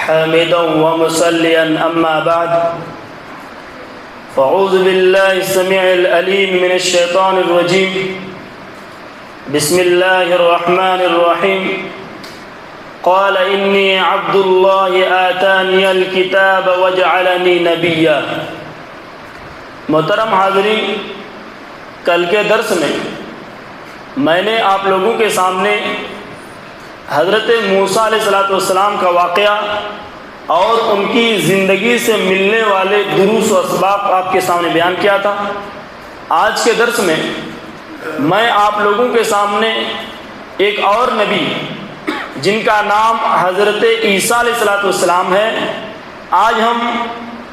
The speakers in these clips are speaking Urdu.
حامدا ومصليا أما بعد فأعوذ بالله السميع العليم من الشيطان الرجيم بسم الله الرحمن الرحيم قال إني عبد الله آتاني الكتاب وجعلني نبيا۔ محترم حاضرین، کل کے درس میں نے آپ لوگوں کے سامنے حضرت موسیٰ علیہ السلام کا واقعہ اور ان کی زندگی سے ملنے والے دروس و اسباق آپ کے سامنے بیان کیا تھا۔ آج کے درس میں آپ لوگوں کے سامنے ایک اور نبی جن کا نام حضرت عیسیٰ علیہ السلام ہے، آج ہم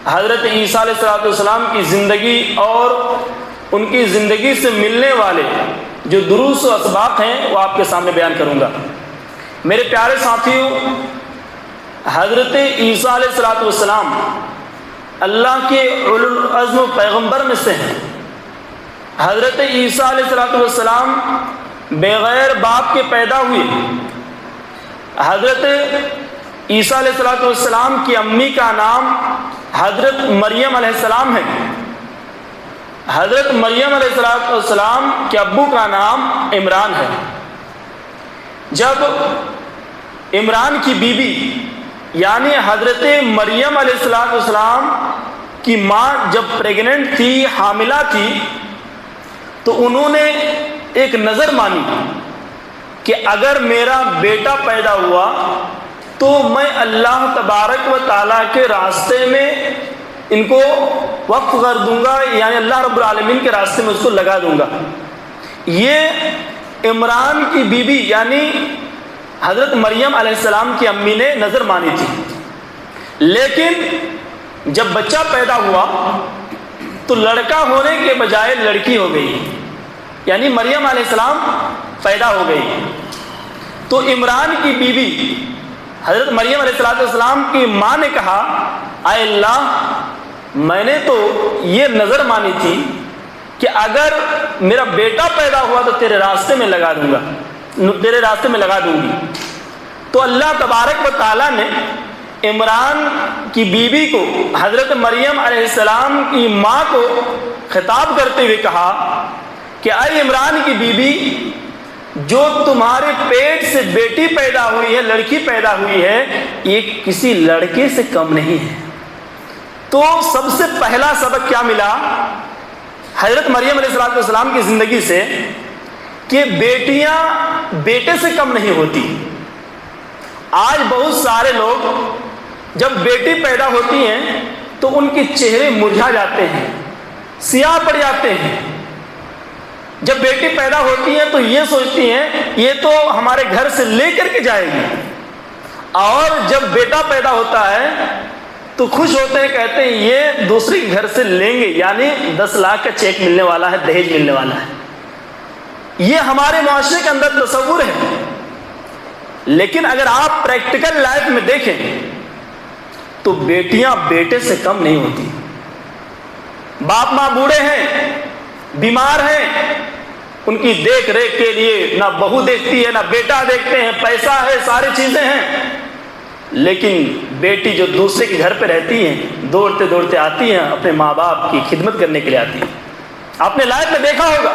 حضرت عیسیٰ علیہ السلام کی زندگی اور ان کی زندگی سے ملنے والے جو دروس و اسباق ہیں وہ آپ کے سامنے بیان کروں گا۔ میرے پیارے ساتھیوں، حضرت عیسیٰ علیہ السلام اللہ کے اولو العزم و پیغمبر میں سے ہیں۔ حضرت عیسیٰ علیہ السلام بغیر باپ کے پیدا ہوئے۔ حضرت عیسیٰ علیہ السلام کی امی کا نام حضرت مریم علیہ السلام ہے۔ حضرت مریم علیہ السلام کے ابو کا نام عمران ہے۔ جب عمران کی بیوی یعنی حضرت مریم علیہ السلام کی ماں جب پریگننٹ تھی، حاملہ تھی، تو انہوں نے ایک نظر مانی کہ اگر میرا بیٹا پیدا ہوا تو میں اللہ تبارک و تعالیٰ کے راستے میں ان کو وقف کر دوں گا، یعنی اللہ رب العالمین کے راستے میں اس کو لگا دوں گا۔ یہ عمران کی بیوی یعنی حضرت مریم علیہ السلام کی امی نے نظر مانی تھی، لیکن جب بچہ پیدا ہوا تو لڑکا ہونے کے بجائے لڑکی ہو گئی، یعنی مریم علیہ السلام پیدا ہو گئی۔ تو عمران کی بیوی حضرت مریم علیہ السلام کی ماں نے کہا، اے اللہ، میں نے تو یہ نظر مانی تھی کہ اگر میرا بیٹا پیدا ہوا تو تیرے راستے میں لگا دوں گا، تیرے راستے میں لگا دوں گی۔ تو اللہ تبارک و تعالیٰ نے عمران کی بیوی کو، حضرت مریم علیہ السلام کی ماں کو خطاب کرتے ہوئے کہا کہ اے عمران کی بیوی، جو تمہارے پیٹ سے بیٹی پیدا ہوئی ہے، لڑکی پیدا ہوئی ہے، یہ کسی لڑکے سے کم نہیں ہے۔ تو سب سے پہلا سبق کیا ملا حضرت مریم علیہ السلام کی زندگی سے کہ بیٹیاں بیٹے سے کم نہیں ہوتی۔ آج بہت سارے لوگ جب بیٹی پیدا ہوتی ہیں تو ان کے چہرے مرجھا جاتے ہیں، سیاہ پڑ جاتے ہیں۔ جب بیٹی پیدا ہوتی ہے تو یہ سوچتی ہیں یہ تو ہمارے گھر سے لے کر کے جائے گی، اور جب بیٹا پیدا ہوتا ہے تو خوش ہوتے ہیں، کہتے ہیں یہ دوسری گھر سے لیں گے، یعنی 10 لاکھ کا چیک ملنے والا ہے، دہیج ملنے والا ہے۔ یہ ہمارے معاشرے کے اندر تصور ہے، لیکن اگر آپ پریکٹیکل لائف میں دیکھیں تو بیٹیاں بیٹے سے کم نہیں ہوتی۔ باپ ماں بوڑھے ہیں، بیمار ہیں، ان کی دیکھ ریکھ کے لیے نہ بہو دیکھتی ہے نہ بیٹا دیکھتے ہیں، پیسہ ہے، ساری چیزیں ہیں، لیکن بیٹی جو دوسرے کے گھر پہ رہتی ہیں، دوڑتے دوڑتے آتی ہیں، اپنے ماں باپ کی خدمت کرنے کے لیے آتی ہیں۔ آپ نے لائف میں دیکھا ہوگا۔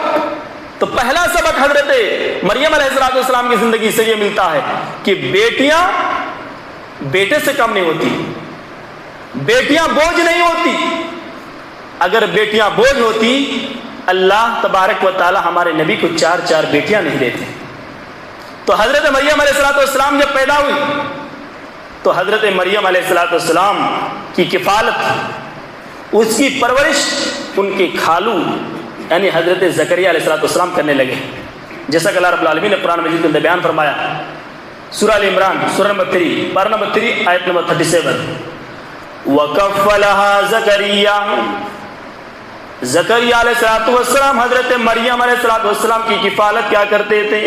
تو پہلا سبق حضرت مریم علیہ السلام کی زندگی سے یہ ملتا ہے کہ بیٹیاں بیٹے سے کم نہیں ہوتی، بیٹیاں بوجھ نہیں ہوتی۔ اگر بیٹیاں بوجھ ہوتی، اللہ تبارک و تعالی ہمارے نبی کو 4 بیٹیاں نہیں دیتے۔ تو حضرت مریم علیہ السلام جب پیدا ہوئی تو حضرت مریم علیہ السلام کی کفالت، اس کی پرورش ان کے خالو یعنی حضرت زکریا علیہ السلام کرنے لگے، جیسا کہ اللہ رب العالمین نے قرآن مجید کے اندر بیان فرمایا۔ سورہ ال عمران سورہ نمبر 3 پارہ نمبر 3 آیت نمبر 37، وَكَفَّلَهَا زَكَرِيَّا، زکریا علیہ السلام حضرت مریم علیہ السلام کی کفالت کیا کرتے تھے؟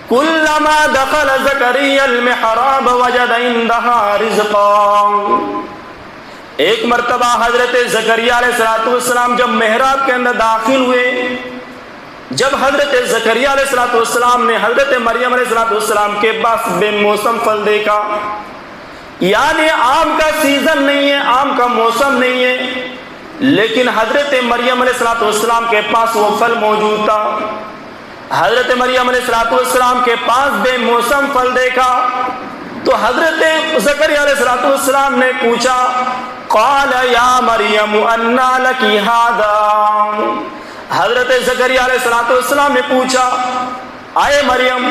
كُلَّمَا دَخَلَ زَكَرِيَّا الْمِحْرَابَ وَجَدَ عِندَهَا رِزْقًا، ایک مرتبہ حضرت زکریا علیہ السلام جب محراب کے اندر داخل ہوئے، جب حضرت زکریا علیہ السلام نے حضرت مریم علیہ السلام کے پاس بے موسم پھل دیکھا یعنی آم کا سیزن نہیں ہے، آم کا موسم نہیں ہے، لیکن حضرت مریم علیہ السلام کے پاس وہ پھل موجود تھا۔ حضرت مریم علیہ السلام کے پاس بے موسم پھل دیکھا تو حضرت زکریا علیہ السلام نے پوچھا، قال یا مریم انا لکی ھذا، حضرت زکریا علیہ السلام نے پوچھا، اے مریم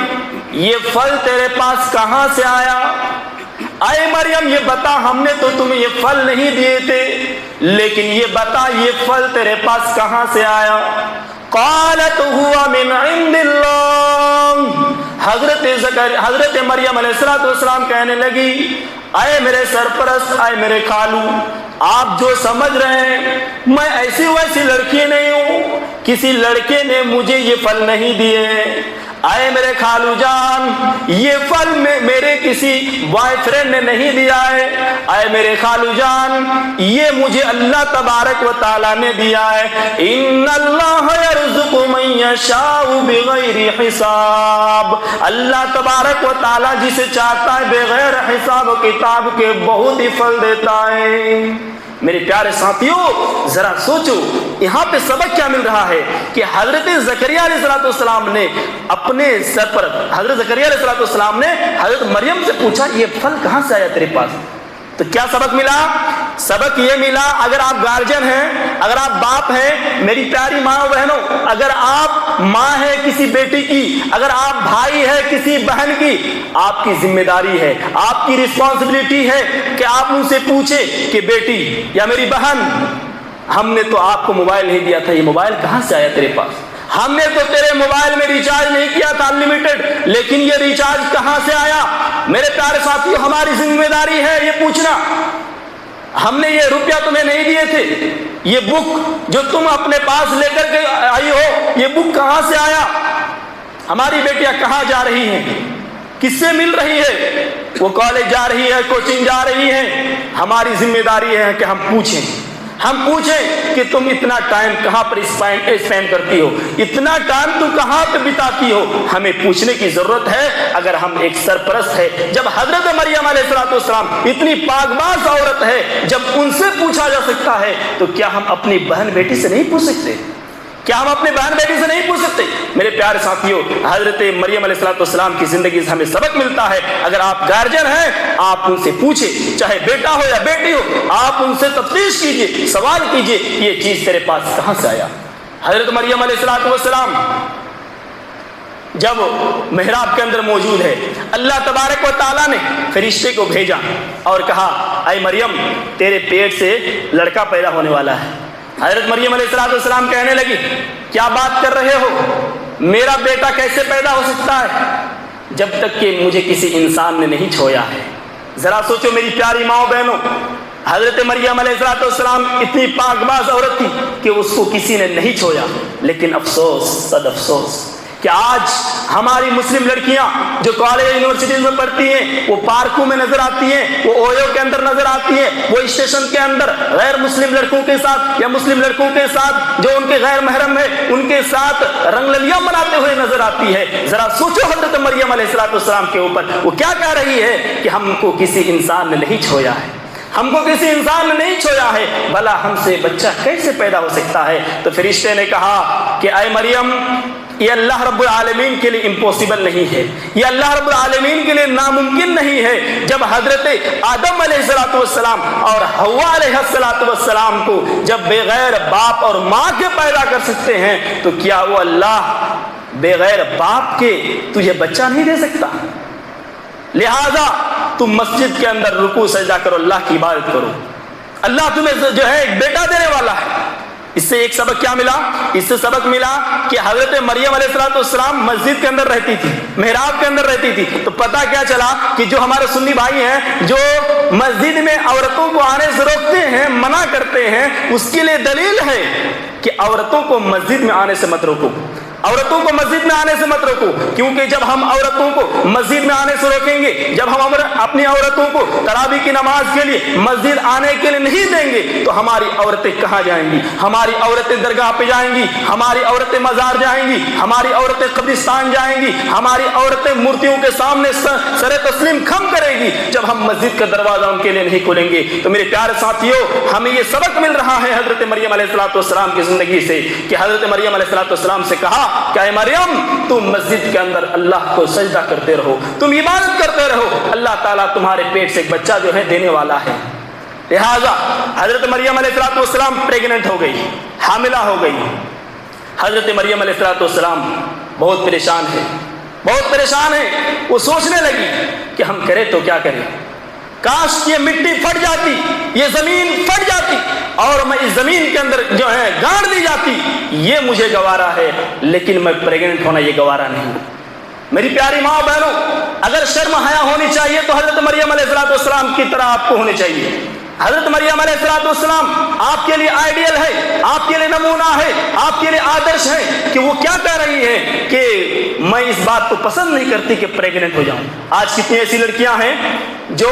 یہ پھل تیرے پاس کہاں سے آیا؟ اے مریم یہ بتا، ہم نے تو تمہیں یہ پھل نہیں دیے تھے، لیکن یہ بتا یہ پھل تیرے پاس کہاں سے آیا؟ قالت هو من عند اللہ، حضرت مریم علیہ السلام کہنے لگی، اے میرے سرپرست، اے میرے خالو، آپ جو سمجھ رہے ہیں میں ایسی ویسی لڑکی نہیں ہوں، کسی لڑکے نے مجھے یہ پھل نہیں دیے، اے میرے خالو جان یہ پھل میرے کسی بوائے فرینڈ نے نہیں دیا ہے، اے میرے خالو جان یہ مجھے اللہ تبارک و تعالیٰ نے دیا ہے، ان اللہ یرزق من یشاء بغیر حساب، اللہ تبارک و تعالیٰ جسے چاہتا ہے بغیر حساب و کتاب کے بہت ہی پھل دیتا ہے۔ میرے پیارے ساتھیوں ذرا سوچو یہاں پہ سبق کیا مل رہا ہے کہ حضرت زکریا علیہ السلام نے اپنے سر پر، حضرت زکریا علیہ السلام نے حضرت مریم سے پوچھا یہ پھل کہاں سے آیا تیرے پاس؟ تو کیا سبق ملا؟ سبق یہ ملا اگر آپ گارجین ہیں، اگر آپ باپ ہیں، میری پیاری ماں و بہنوں، اگر آپ ماں ہے کسی بیٹی کی، اگر آپ بھائی ہے کسی بہن کی، آپ کی ذمہ داری ہے، آپ کی رسپانسبلٹی ہے کہ آپ ان سے پوچھیں کہ بیٹی یا میری بہن ہم نے تو آپ کو موبائل نہیں دیا تھا، یہ موبائل کہاں سے آیا تیرے پاس؟ ہم نے تو تیرے موبائل میں ریچارج نہیں کیا تھا انلمیٹڈ، لیکن یہ ریچارج کہاں سے آیا؟ میرے پیارے ساتھیوں ہماری ذمہ داری ہے یہ پوچھنا، ہم نے یہ روپیہ تمہیں نہیں دیے تھے، یہ بک جو تم اپنے پاس لے کر کے آئی ہو یہ بک کہاں سے آیا؟ ہماری بیٹیاں کہاں جا رہی ہیں، کس سے مل رہی ہے؟ وہ کالج جا رہی ہے، کوچنگ جا رہی ہے، ہماری ذمہ داری ہے کہ ہم پوچھیں کہ تم اتنا ٹائم کہاں پر اسپینڈ کرتی ہو، اتنا ٹائم تم کہاں پہ بتاتی ہو، ہمیں پوچھنے کی ضرورت ہے اگر ہم ایک سرپرست ہے۔ جب حضرت مریم علیہ السلام اتنی پاک باز عورت ہے، جب ان سے پوچھا جا سکتا ہے تو کیا ہم اپنی بہن بیٹی سے نہیں پوچھ سکتے؟ کیا ہم اپنے بہن بیٹی سے نہیں پوچھ سکتے؟ میرے پیارے ساتھیوں حضرت مریم علیہ السلام کی زندگی سے ہمیں سبق ملتا ہے، اگر آپ گارجین ہیں آپ ان سے پوچھیں، چاہے بیٹا ہو یا بیٹی ہو، آپ ان سے تفتیش کیجئے، سوال کیجئے یہ چیز تیرے پاس کہاں سے آیا؟ حضرت مریم علیہ السلام جب محراب کے اندر موجود ہے، اللہ تبارک و تعالیٰ نے فرشتے کو بھیجا اور کہا اے مریم تیرے پیٹ سے لڑکا پیدا ہونے والا ہے۔ حضرت مریم علیہ السلام کہنے لگی کیا بات کر رہے ہو، میرا بیٹا کیسے پیدا ہو سکتا ہے جب تک کہ مجھے کسی انسان نے نہیں چھویا ہے؟ ذرا سوچو میری پیاری ماں بہنوں، حضرت مریم علیہ السلام اتنی پاک باز عورت تھی کہ اس کو کسی نے نہیں چھویا، لیکن افسوس صد افسوس کہ آج ہماری مسلم لڑکیاں جو کالج یونیورسٹیز میں پڑھتی ہیں وہ پارکوں میں نظر آتی ہیں، وہ اویو کے اندر نظر آتی ہیں، وہ اسٹیشن کے اندر غیر مسلم لڑکوں کے ساتھ یا مسلم لڑکوں کے ساتھ جو ان کے غیر محرم ہے ان کے ساتھ رنگ للیاں مناتے ہوئے نظر آتی ہے۔ ذرا سوچو حضرت مریم علیہ السلام کے اوپر وہ کیا کہہ رہی ہے کہ ہم کو کسی انسان نے نہیں چھویا ہے، ہم کو کسی انسان نے نہیں چھویا ہے، بھلا ہم سے بچہ کیسے پیدا ہو سکتا ہے؟ تو فرشتے نے کہا کہ اے مریم یہ اللہ رب العالمین کے لیے امپوسیبل نہیں ہے، یہ اللہ رب العالمین کے لیے ناممکن نہیں ہے۔ جب حضرت آدم علیہ السلام اور حوا علیہ السلام کو جب بغیر باپ اور ماں کے پیدا کر سکتے ہیں تو کیا وہ اللہ بغیر باپ کے تجھے بچہ نہیں دے سکتا؟ لہذا تم مسجد کے اندر رکوع سجدہ کرو، اللہ کی عبادت کرو، اللہ تمہیں جو ہے ایک بیٹا دینے والا ہے۔ اس سے ایک سبق کیا ملا؟ اس سے سبق ملا کہ حضرت مریم علیہ السلام مسجد کے اندر رہتی تھی، محراب کے اندر رہتی تھی، تو پتہ کیا چلا کہ جو ہمارے سنی بھائی ہیں جو مسجد میں عورتوں کو آنے سے روکتے ہیں، منع کرتے ہیں، اس کے لیے دلیل ہے کہ عورتوں کو مسجد میں آنے سے مت روکو، عورتوں کو مسجد میں آنے سے مت روکو، کیونکہ جب ہم عورتوں کو مسجد میں آنے سے روکیں گے، جب ہم اپنی عورتوں کو تراویح کی نماز کے لیے مسجد آنے کے لیے نہیں دیں گے تو ہماری عورتیں کہاں جائیں گی؟ ہماری عورتیں درگاہ پہ جائیں گی، ہماری عورتیں مزار جائیں گی، ہماری عورتیں قبرستان جائیں گی، ہماری عورتیں مورتیوں کے سامنے سر تسلیم خم کرے گی جب ہم مسجد کا دروازہ ان کے لیے نہیں کھولیں گے۔ تو میرے پیارے ساتھیوں، ہمیں یہ سبق مل رہا ہے حضرت مریم علیہ السلام کی زندگی سے کہ حضرت مریم علیہ السلام سے کہا کہ اے مریم، تم مسجد کے اندر اللہ کو سجدہ کرتے رہو، تم عبادت کرتے رہو، اللہ تعالیٰ تمہارے پیٹ سے ایک بچہ جو ہے دینے والا ہے۔ لہٰذا حضرت مریم علیہ السلام پریگننٹ ہو گئی، حاملہ ہو گئی۔ حضرت مریم علیہ السلام بہت پریشان ہے، بہت پریشان ہے۔ وہ سوچنے لگی کہ ہم کریں تو کیا کریں، کاش یہ مٹی پھٹ جاتی، یہ زمین پھٹ جاتی اور میں اس زمین کے اندر جو ہے گاڑ دی جاتی، یہ مجھے گوارا ہے، لیکن میں پریگننٹ ہونا یہ گوارا نہیں۔ میری پیاری ماں بہنوں، اگر شرم حیا ہونی چاہیے تو حضرت مریم علیہ السلام کی طرح آپ کو ہونی چاہیے۔ حضرت مریم علیہ السلام آپ کے لیے آئیڈیل ہے، آپ کے لیے نمونہ ہے، آپ کے لیے آدرش ہے کہ وہ کیا کہہ رہی ہے کہ میں اس بات کو پسند نہیں کرتی کہ پریگننٹ ہو جاؤں۔ آج کتنی ایسی لڑکیاں ہیں جو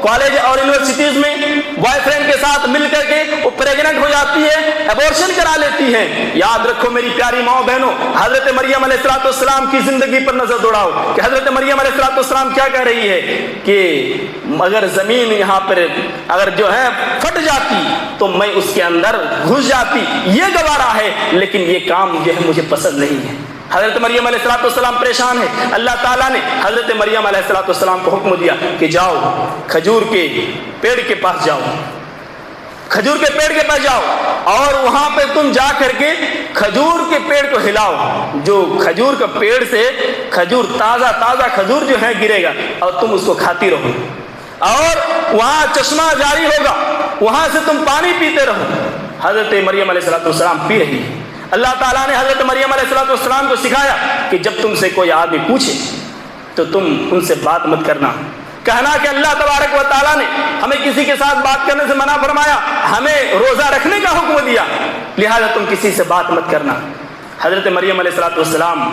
کالج اور یونیورسٹیز میں بوائے فرینڈ کے ساتھ مل کر کے وہ پریگننٹ ہو جاتی ہے، ابورشن کرا لیتی ہیں۔ یاد رکھو میری پیاری ماں بہنوں، حضرت مریم علیہ السلام کی زندگی پر نظر دوڑاؤ کہ حضرت مریم علیہ السلام کیا کہہ رہی ہے کہ اگر زمین یہاں پر اگر جو ہے پھٹ جاتی تو میں اس کے اندر گھس جاتی، یہ گوارا ہے، لیکن یہ کام جو ہے مجھے پسند نہیں ہے۔ حضرت مریم علیہ السلام پریشان ہے۔ اللہ تعالیٰ نے حضرت مریم علیہ السلام کو حکم دیا کہ جاؤ کھجور کے پیڑ کے پاس جاؤ، کھجور کے پیڑ کے پاس جاؤ اور وہاں پہ تم جا کر کے کھجور کے پیڑ کو ہلاؤ، جو کھجور کا پیڑ سے کھجور تازہ کھجور جو ہے گرے گا اور تم اس کو کھاتی رہو، اور وہاں چشمہ جاری ہوگا، وہاں سے تم پانی پیتے رہو۔ حضرت مریم علیہ السلام پی رہی ہے۔ اللہ تعالیٰ نے حضرت مریم علیہ السلام کو سکھایا کہ جب تم سے کوئی آدمی پوچھے تو تم ان سے بات مت کرنا، کہنا کہ اللہ تبارک و تعالیٰ نے ہمیں کسی کے ساتھ بات کرنے سے منع فرمایا، ہمیں روزہ رکھنے کا حکم دیا، لہذا تم کسی سے بات مت کرنا۔ حضرت مریم علیہ السلام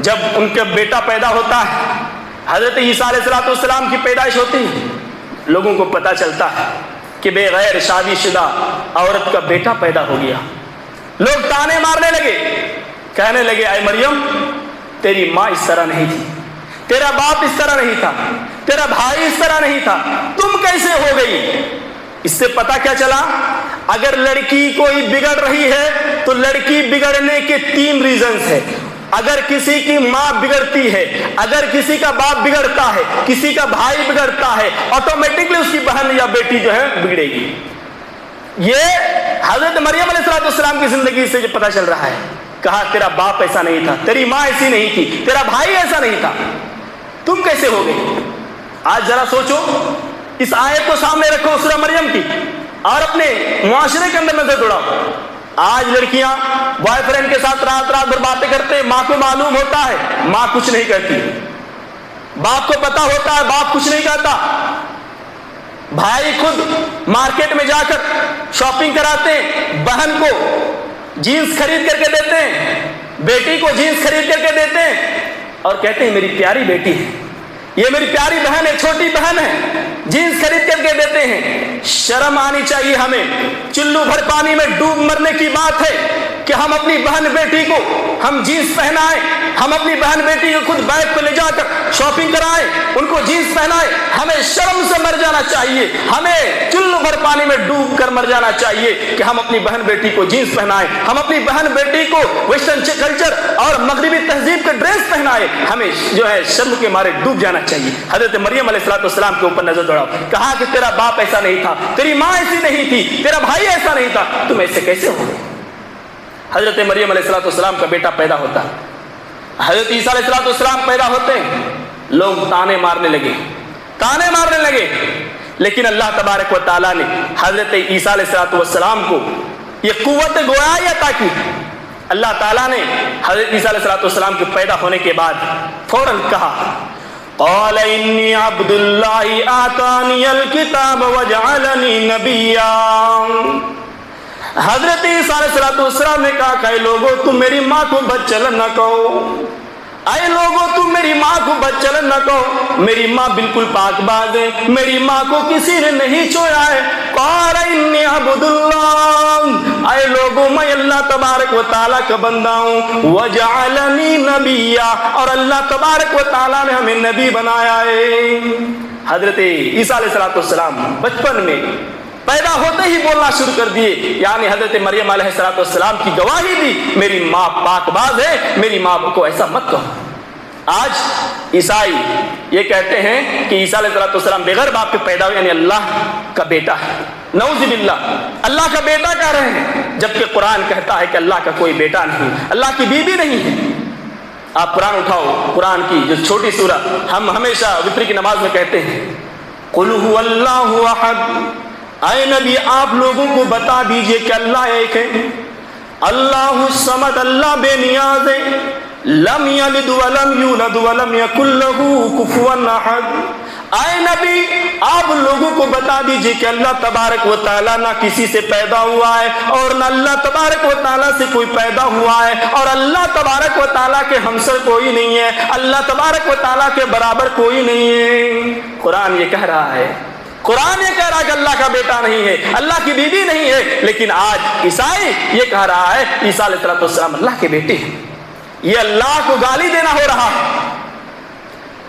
جب ان کا بیٹا پیدا ہوتا ہے، حضرت عیسیٰ علیہ السلام کی پیدائش ہوتی ہے، لوگوں کو پتہ چلتا ہے کہ بغیر شادی شدہ عورت کا بیٹا پیدا ہو گیا۔ لوگ تانے مارنے لگے، کہنے لگے اے مریم، تیری ماں اس طرح نہیں تھی، تیرا باپ اس طرح نہیں تھا، تیرا بھائی اس طرح نہیں تھا، تم کیسے ہو گئی؟ اس سے پتہ کیا چلا؟ اگر لڑکی کوئی بگڑ رہی ہے تو لڑکی بگڑنے کے 3 ریزنز ہیں۔ اگر کسی کی ماں بگڑتی ہے، اگر کسی کا باپ بگڑتا ہے، کسی کا بھائی بگڑتا ہے، آٹومیٹکلی اس کی بہن یا بیٹی جو ہے بگڑے گی۔ یہ حضرت مریم علیہ السلام کی زندگی سے جو پتہ چل رہا ہے۔ کہا تیرا باپ ایسا نہیں تھا، تیری ماں ایسی نہیں تھی، تیرا بھائی ایسا نہیں تھا، تم کیسے ہو گئی؟ آج ذرا سوچو، اس آیت کو سامنے رکھو سورہ مریم کی اور اپنے معاشرے کے اندر نظر دوڑاؤ۔ آج لڑکیاں بوائے فرینڈ کے ساتھ رات بھر باتیں کرتے، ماں کو معلوم ہوتا ہے، ماں کچھ نہیں کرتی، باپ کو پتا ہوتا ہے، باپ کچھ نہیں کہتا، بھائی خود مارکیٹ میں جا کر شاپنگ کراتے ہیں، بہن کو جینس خرید کر کے دیتے ہیں، بیٹی کو جینس خرید کر کے دیتے ہیں اور کہتے ہیں میری پیاری بیٹی ہے، یہ میری پیاری بہن ہے، چھوٹی بہن ہے، جینس خرید کر کے دیتے ہیں۔ شرم آنی چاہیے ہمیں، چلو بھر پانی میں ڈوب مرنے کی بات ہے کہ ہم اپنی بہن بیٹی کو ہم جینس پہنائیں، ہم اپنی بہن بیٹی کو خود بیگ پہ لے جا کر شاپنگ کرائیں، ان کو جینس پہنائیں۔ ہمیں شرم سے مر جانا چاہیے، ہمیں چلو بھر پانی میں ڈوب کر مر جانا چاہیے کہ ہم اپنی بہن بیٹی کو جینس پہنائیں، ہم اپنی بہن بیٹی کو ویسٹرن کلچر اور مغربی تہذیب کا ڈریس پہنائیں، ہمیں جو ہے شرم کے مارے ڈوب جانا چاہیے۔ حضرت مریم علیہ السلام کے اوپر نظر دوڑاؤ، کہا کہ تیرا باپ ایسا نہیں تھا، تیری ماں ایسی نہیں تھی، تیرا بھائی ایسا نہیں تھا، تم ایسے کیسے ہو گئے؟ حضرت مریم علیہ السلام کا بیٹا پیدا ہوتا ہے، حضرت عیسیٰ علیہ السلام پیدا ہوتے ہیں، لوگ تانے مارنے لگے، لیکن اللہ تبارک و تعالیٰ نے حضرت عیسیٰ علیہ السلام کو یہ قوت گویائی عطا کی۔ اللہ تعالیٰ نے حضرت عیسیٰ علیہ السلام کے پیدا ہونے کے بعد فوراً کہا قال انی عبد اللہ آتانی الکتاب وجعلنی نبیا۔ حضرت عیسیٰ علیہ السلام نے کہا کہ اے لوگوں تم میری ماں کو بدچلن نہ کہو، اے لوگوں تم میری ماں کو بدچلن نہ کہو، میری ماں بالکل پاک باز ہے، میری ماں کو کسی نے نہیں چھویا ہے۔ قال انی عبد اللہ، اے لوگوں میں اللہ تبارک و تعالیٰ کا بندہ ہوں، وجعلنی نبیا، اور اللہ تبارک و تعالیٰ نے ہمیں نبی بنایا ہے۔ حضرت عیسیٰ علیہ السلام بچپن میں پیدا ہوتے ہی بولنا شروع کر دیے، یعنی حضرت مریم علیہ السلام کی گواہی دی، میری ماں پاک باز ہے، میری ماں کو ایسا مت کہو۔ آج عیسائی یہ کہتے ہیں کہ عیسیٰ علیہ السلام بغیر باپ کے پیدا ہوئے، یعنی اللہ کا بیٹا ہے، نعوذ باللہ، اللہ کا بیٹا کہہ رہے ہیں، جبکہ قرآن کہتا ہے کہ اللہ کا کوئی بیٹا نہیں، اللہ کی بیوی نہیں ہے۔ آپ قرآن اٹھاؤ، قرآن کی جو چھوٹی سورہ ہم ہمیشہ وتر کی نماز میں کہتے ہیں، قل هو اللہ احد، اے نبی آپ لوگوں کو بتا دیجئے کہ اللہ ایک ہے، اللہ الصمد، اللہ بے نیاز ہے، لم یلد ولم یولد ولم یکن لہ کفوا احد۔ اے نبی آپ لوگوں کو بتا دیجئے کہ اللہ تبارک و تعالیٰ نہ کسی سے پیدا ہوا ہے اور نہ اللہ تبارک و تعالیٰ سے کوئی پیدا ہوا ہے، اور اللہ تبارک و تعالیٰ کے ہمسر کوئی نہیں ہے، اللہ تبارک و تعالیٰ کے برابر کوئی نہیں ہے۔ قرآن یہ کہہ رہا ہے، قرآن یہ کہہ رہا ہے کہ اللہ کا بیٹا نہیں ہے، اللہ کی بیوی نہیں ہے، لیکن آج عیسائی یہ کہہ رہا ہے عیسیٰ علیہ السلام اللہ کے بیٹے ہیں۔ یہ اللہ کو گالی دینا ہو رہا ہے۔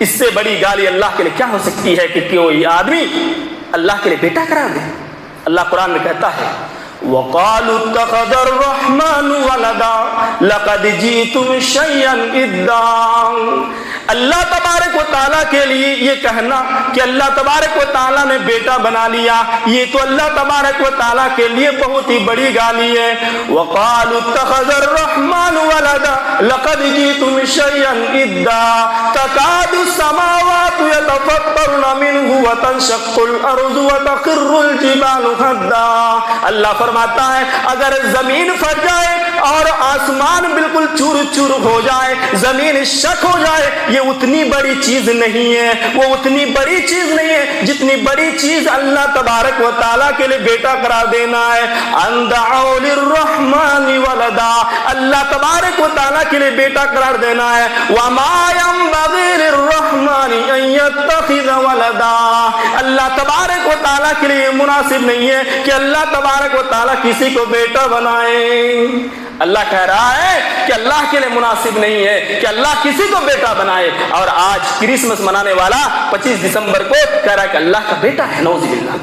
اس سے بڑی گالی اللہ کے لیے کیا ہو سکتی ہے کہ کوئی آدمی اللہ کے لیے بیٹا قرار دے۔ اللہ قرآن میں کہتا ہے وَقَالُوا اتَّخَذَ الرَّحْمَنُ وَلَدًا لَقَدْ جِئْتُمْ شَيْئًا إِدًّا۔ اللہ تبارک و تعالیٰ کے لیے یہ کہنا کہ اللہ تبارک و تعالیٰ نے بیٹا بنا لیا، یہ تو اللہ تبارک و تعالیٰ کے لیے بہت ہی بڑی گالی ہے۔ وَقَالُوا اتَّخَذَ الرَّحْمَنُ وَلَدًا لَقَدْ جِئْتُمْ شَيْئًا إِدًّا تَكَادُ السَّمَاوَاتُ يَتَفَطَّرْنَ مِنْهُ وَتَنشَقُّ الْأَرْضُ وَتَخِرُّ الْجِبَالُ هَدًّا۔ اللہ فرماتا ہے اگر زمین پھٹ جائے اور آسمان بالکل چور چور ہو جائے، زمین شک ہو جائے، یہ اتنی بڑی چیز نہیں ہے، وہ اتنی بڑی چیز نہیں ہے جتنی بڑی چیز اللہ تبارک و تعالیٰ کے لیے بیٹا قرار دینا ہے۔ ان دعوا للرحمن ولدا، اللہ تبارک و تعالیٰ کے لیے بیٹا قرار دینا ہے۔ وما ينبغي للرحمن ان يتخذ ولدا، اللہ تبارک و تعالیٰ کے لیے مناسب نہیں ہے کہ اللہ تبارک و تعالیٰ کسی کو بیٹا بنائے۔ اللہ کہہ رہا ہے کہ اللہ کے لیے مناسب نہیں ہے کہ اللہ کسی کو بیٹا بنائے، اور آج کرسمس منانے والا 25 دسمبر کو کہہ رہا ہے کہ اللہ کا بیٹا ہے، نعوذ باللہ۔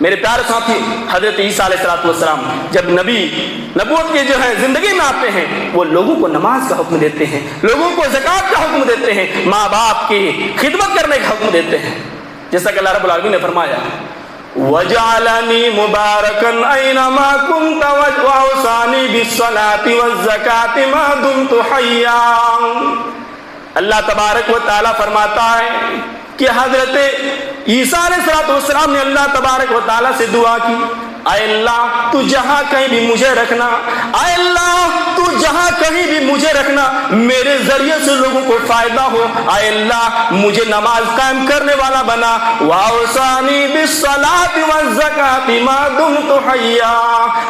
میرے پیارے ساتھی، حضرت عیسیٰ علیہ السلام جب نبوت کے زندگی میں آتے ہیں، وہ لوگوں کو نماز کا حکم دیتے ہیں، لوگوں کو زکوٰۃ کا حکم دیتے ہیں، ماں باپ کی خدمت کرنے کا حکم دیتے ہیں، جیسا کہ اللہ رب العالمین نے فرمایا وَجَعَلَنِي مُبَارَكًا أَيْنَمَا كُنْتَ وَأَوْصَانِي بِالصَّلَاةِ وَالزَّكَاةِ مَا دُمْتُ حَيًّا۔ اللہ تبارک و تعالیٰ فرماتا ہے کہ حضرت عیسیٰ علیہ السلام نے اللہ تبارک و تعالیٰ سے دعا کی، اے اللہ تو جہاں کہیں بھی مجھے رکھنا، اے اللہ تو جہاں کہیں بھی مجھے رکھنا، میرے ذریعے سے لوگوں کو فائدہ ہو، اے اللہ مجھے نماز قائم کرنے والا بنا۔ وَأَوْصَانِي بِالصَّلَاةِ وَالزَّكَاةِ مَا دُمْتُ حَيًّا،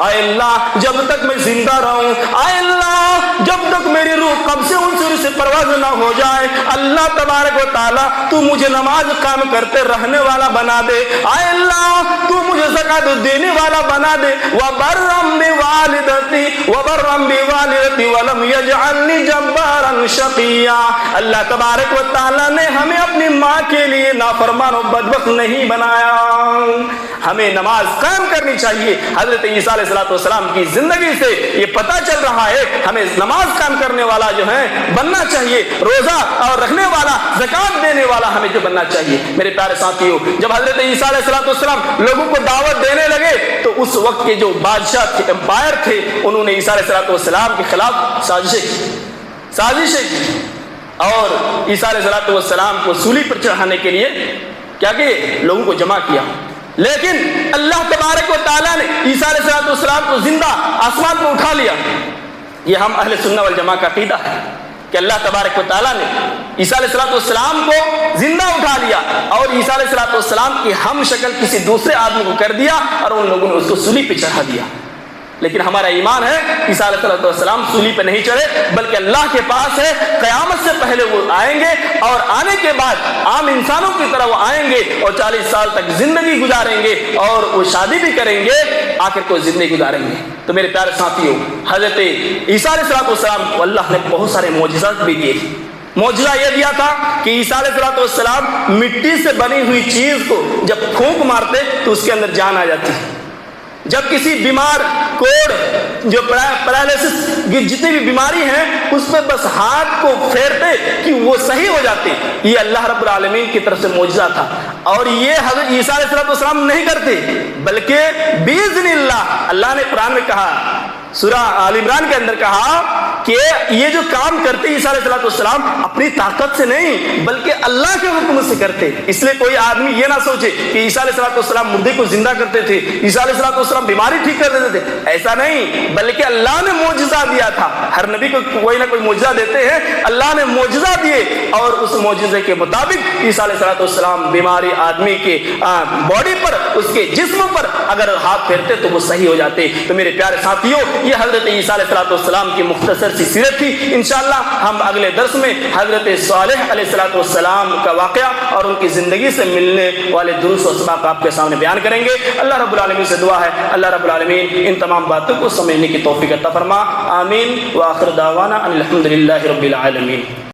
اے اللہ جب تک میں زندہ رہوں، اے اللہ جب تک میری روح قبض سے عنصر سے پرواز نہ ہو جائے، اللہ تبارک و تعالیٰ تو مجھے نماز قائم کرتے رہنے والا بنا دے، اے اللہ تو مجھے زکات دینے والا بنا دے۔ وَبَرًّا بِوَالِدَتِي وَلَمْ يَجْعَلْنِي جَبَّارًا شَقِيًّا۔ اللہ تبارک و تعالیٰ نے ہمیں اپنی ماں کے لیے نافرمان و بدبخت نہیں بنایا۔ ہمیں نماز قائم کرنی چاہیے۔ حضرت عیسیٰ علیہ السلام کی زندگی سے یہ پتہ چل رہا ہے ہمیں نماز قائم کرنے والا جو ہے بننا چاہیے، روزہ اور رکھنے والا، زکات دینے والا ہمیں جو بننا چاہیے۔ میرے پیارے ساتھیوں، جب حضرت عیسیٰ علیہ السلام لوگوں کو دعوت دینے لگے تو اس وقت کے جو بادشاہ تھے، امپائر تھے، انہوں نے عیسیٰ علیہ السلام کے خلاف سازشیں کی اور عیسیٰ علیہ السلام کو سولی پر چڑھانے کے لیے کیا کہ لوگوں کو جمع کیا، لیکن اللہ تبارک و تعالیٰ نے عیسیٰ علیہ السلام کو زندہ آسمان کو اٹھا لیا۔ یہ ہم اہل سنہ والجماعہ کا عقیدہ ہے کہ اللہ تبارک و تعالیٰ نے عیسیٰ علیہ السلام کو زندہ اٹھا لیا اور عیسیٰ علیہ السلام کی ہم شکل کسی دوسرے آدمی کو کر دیا اور ان لوگوں نے اس کو سولی پہ چڑھا دیا۔ لیکن ہمارا ایمان ہے عیسیٰ علیہ السلام سولی پہ نہیں چڑھے بلکہ اللہ کے پاس ہے. قیامت سے پہلے وہ آئیں گے اور آنے کے بعد عام انسانوں کی طرح وہ آئیں گے اور 40 سال تک زندگی گزاریں گے اور وہ شادی بھی کریں گے, آخر کو زندگی گزاریں گے. تو میرے پیارے ساتھیوں, حضرت عیسیٰ علیہ السلام کو اللہ نے بہت سارے معجزات بھی دیے. معجزہ یہ دیا تھا کہ عیسیٰ علیہ السلام مٹی سے بنی ہوئی چیز کو جب پھونک مارتے تو اس کے اندر جان آ جاتی. جب کسی بیمار کوڑ جو پیرالائسس کی جتنی بھی بیماری ہیں اس پہ بس ہاتھ کو پھیرتے کہ وہ صحیح ہو جاتے. یہ اللہ رب العالمین کی طرف سے معجزہ تھا. اور یہ حضرت عیسیٰ علیہ السلام نہیں کرتے بلکہ باذن اللہ نے قرآن میں کہا, سورہ آل عمران کے اندر کہا کہ یہ جو کام کرتے عیسیٰ علیہ السلام اپنی طاقت سے نہیں بلکہ اللہ کے حکم سے کرتے. اس لیے کوئی آدمی یہ نہ سوچے کہ عیسیٰ علیہ السلام مردے کو زندہ کرتے تھے, عیسیٰ علیہ السلام بیماری ٹھیک کر دیتے تھے, ایسا نہیں, بلکہ اللہ نے معجزہ دیا تھا. ہر نبی کو کوئی نہ کوئی معجزہ دیتے ہیں, اللہ نے معجزہ دیے اور اس معجزے کے مطابق عیسیٰ علیہ السلام بیماری آدمی کے باڈی پر, اس کے جسم پر اگر ہاتھ پھیرتے تو وہ صحیح ہو جاتے. تو میرے پیارے ساتھیوں, یہ حضرت عیسیٰ علیہ السلام کی مختصر سی سیرت تھی. انشاءاللہ ہم اگلے درس میں حضرت صالح علیہ السلام کا واقعہ اور ان کی زندگی سے ملنے والے دروس و اسباق آپ کے سامنے بیان کریں گے. اللہ رب العالمین سے دعا ہے اللہ رب العالمین ان تمام باتوں کو سمجھنے کی توفیق عطا فرما. آمین. وآخر دعوانا ان الحمد للہ رب العالمین.